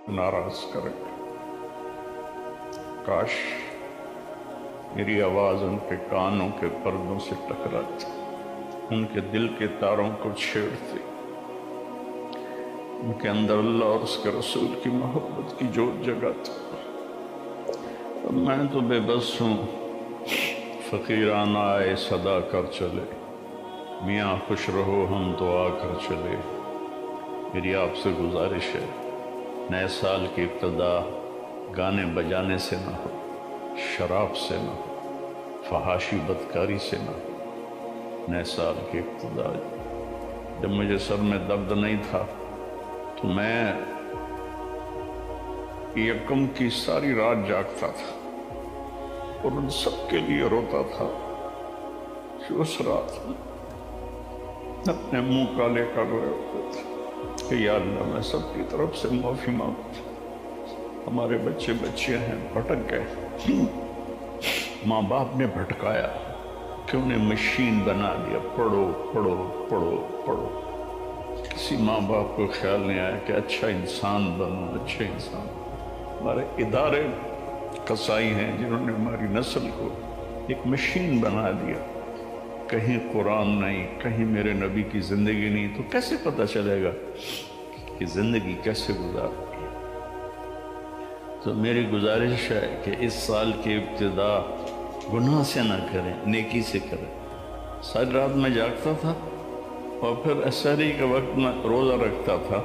ناراض کرے. کاش میری آواز ان کے کانوں کے پردوں سے ٹکراتی، ان کے دل کے تاروں کو چھیڑتی، ان کے اندر اللہ اور اس کے رسول کی محبت کی جوت جگاتی. میں تو بے بس ہوں، فقیرانہ آئے صدا کر چلے، میاں خوش رہو ہم تو آ کر چلے. میری آپ سے گزارش ہے، نئے سال کی ابتدا گانے بجانے سے نہ ہو، شراب سے نہ ہو، فحاشی بدکاری سے نہ ہو. نئے سال کی ابتدا جب مجھے سر میں درد نہیں تھا تو میں یکم کی ساری رات جاگتا تھا اور ان سب کے لیے روتا تھا جو اس رات اپنے منہ کالے کر رہے ہوتے تھے کہ یا اللہ میں سب کی طرف سے معافی مانگتا. ہمارے بچے بچیاں ہیں، بھٹک گئے، ماں باپ نے بھٹکایا کہ انہیں مشین بنا دیا، پڑھو پڑھو پڑھو پڑھو. کسی ماں باپ کو خیال نہیں آیا کہ اچھا انسان بنو، اچھے انسان. ہمارے ادارے قصائی ہیں جنہوں نے ہماری نسل کو ایک مشین بنا دیا. کہیں قرآن نہیں، کہیں میرے نبی کی زندگی نہیں، تو کیسے پتہ چلے گا کہ زندگی کیسے گزار. تو میری گزارش ہے کہ اس سال کی ابتدا گناہ سے نہ کریں، نیکی سے کریں. ساری رات میں جاگتا تھا اور پھر سحری کے وقت میں روزہ رکھتا تھا،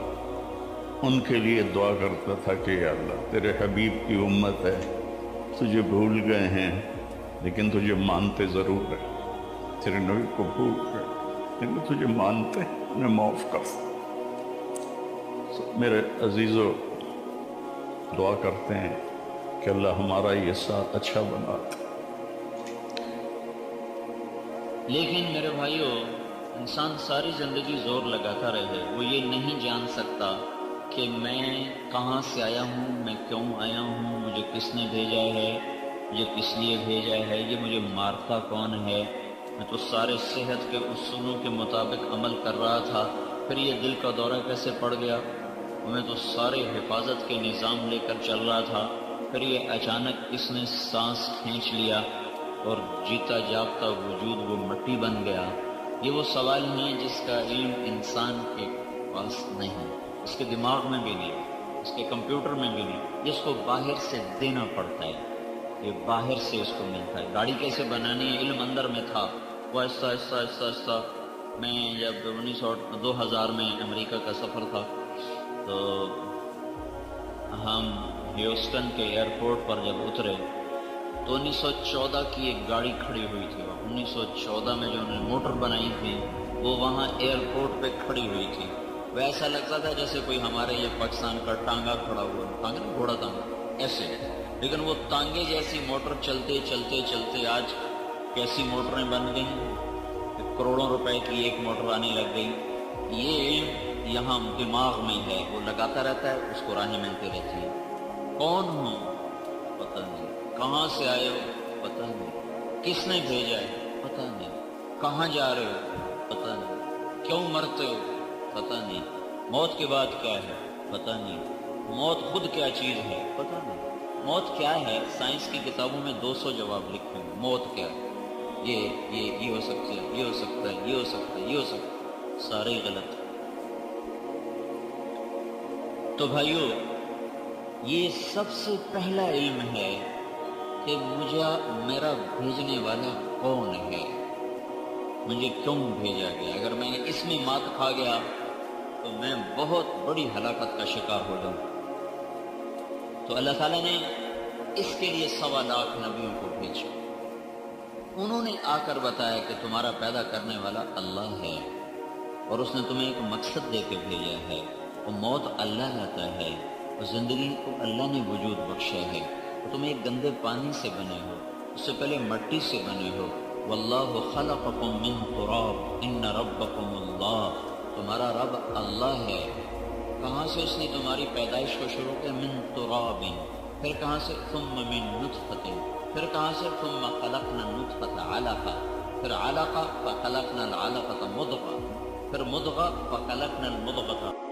ان کے لیے دعا کرتا تھا کہ یا اللہ تیرے حبیب کی امت ہے، تجھے بھول گئے ہیں لیکن تجھے مانتے ضرور ہے. تیرے نبی کو بھول گئے لیکن تجھے مانتے ہیں، انہیں معاف کر. میرے عزیزو، دعا کرتے ہیں کہ اللہ ہمارا یہ سال اچھا بنا دے. لیکن میرے بھائیو، انسان ساری زندگی زور لگاتا رہے، وہ یہ نہیں جان سکتا کہ میں کہاں سے آیا ہوں، میں کیوں آیا ہوں، مجھے کس نے بھیجا ہے، مجھے کس لیے بھیجا ہے، یہ مجھے مارتا کون ہے. میں تو سارے صحت کے اصولوں کے مطابق عمل کر رہا تھا، پھر یہ دل کا دورہ کیسے پڑ گیا. میں تو سارے حفاظت کے نظام لے کر چل رہا تھا، پھر یہ اچانک اس نے سانس کھینچ لیا اور جیتا جاگتا وجود وہ مٹی بن گیا. یہ وہ سوال ہیں جس کا علم انسان کے پاس نہیں، اس کے دماغ میں بھی نہیں، اس کے کمپیوٹر میں بھی نہیں. اس کو باہر سے دینا پڑتا ہے، یہ باہر سے اس کو ملتا ہے. گاڑی کیسے بنانی ہے علم اندر میں تھا، وہ آہستہ آہستہ آہستہ آہستہ. میں جب 2000 میں امریکہ کا سفر تھا تو ہم ہیوسٹن کے ایئرپورٹ پر جب اترے تو 1914 کی ایک گاڑی کھڑی ہوئی تھی. 1914 میں جو انہوں نے موٹر بنائی تھی وہ وہاں ایئرپورٹ پہ کھڑی ہوئی تھی. وہ ایسا لگتا تھا جیسے کوئی ہمارے یہ پاکستان کا ٹانگا کھڑا ہوا، ٹانگا نا، گھوڑا ٹانگا ایسے. لیکن وہ ٹانگے جیسی موٹر چلتے چلتے چلتے آج کیسی موٹریں بن گئیں، کروڑوں روپے کی ایک موٹر آنے لگ گئی. یہ علم یہاں دماغ میں ہے، وہ لگاتا رہتا ہے، اس کو راہیں ملتی رہتی ہے. کون ہوں پتہ نہیں، کہاں سے آئے ہو پتہ نہیں، کس نے بھیجا ہے پتہ نہیں، کہاں جا رہے ہو پتہ نہیں، کیوں مرتے ہو پتہ نہیں، موت کے بعد کیا ہے پتہ نہیں، موت خود کیا چیز ہے پتہ نہیں. موت کیا ہے؟ سائنس کی کتابوں میں 200 جواب لکھے ہیں. موت کیا ہے؟ یہ ہو سکتا ہے، یہ ہو سکتا ہے، یہ ہو سکتا ہے، یہ ہو سکتا ہے، سارے غلط. تو بھائیو، یہ سب سے پہلا علم ہے کہ مجھے میرا بھیجنے والا کون ہے، مجھے کیوں بھیجا گیا. اگر میں نے اس میں مات کھا گیا تو میں بہت بڑی ہلاکت کا شکار ہو جاؤں. تو اللہ تعالیٰ نے اس کے لیے 1.25 لاکھ نبیوں کو بھیجا. انہوں نے آ کر بتایا کہ تمہارا پیدا کرنے والا اللہ ہے اور اس نے تمہیں ایک مقصد دے کے بھیجا ہے. وہ موت اللہ لاتا ہے، اور زندگی کو اللہ نے وجود بخشا ہے. تم ایک گندے پانی سے بنے ہو، اس سے پہلے مٹی سے بنے ہو. واللہ خلقکم من تراب ان ربکم اللہ، تمہارا رب اللہ ہے. کہاں سے اس نے تمہاری پیدائش کو شروع کیا؟ من تراب. پھر کہاں سے؟ ثم من نطفۃ. پھر کہاں سے؟ ثم خلقنا النطفۃ علقہ. پھر علقہ فخلقنا العلقۃ مضغہ. پھر مضغہ فخلقنا المضغۃ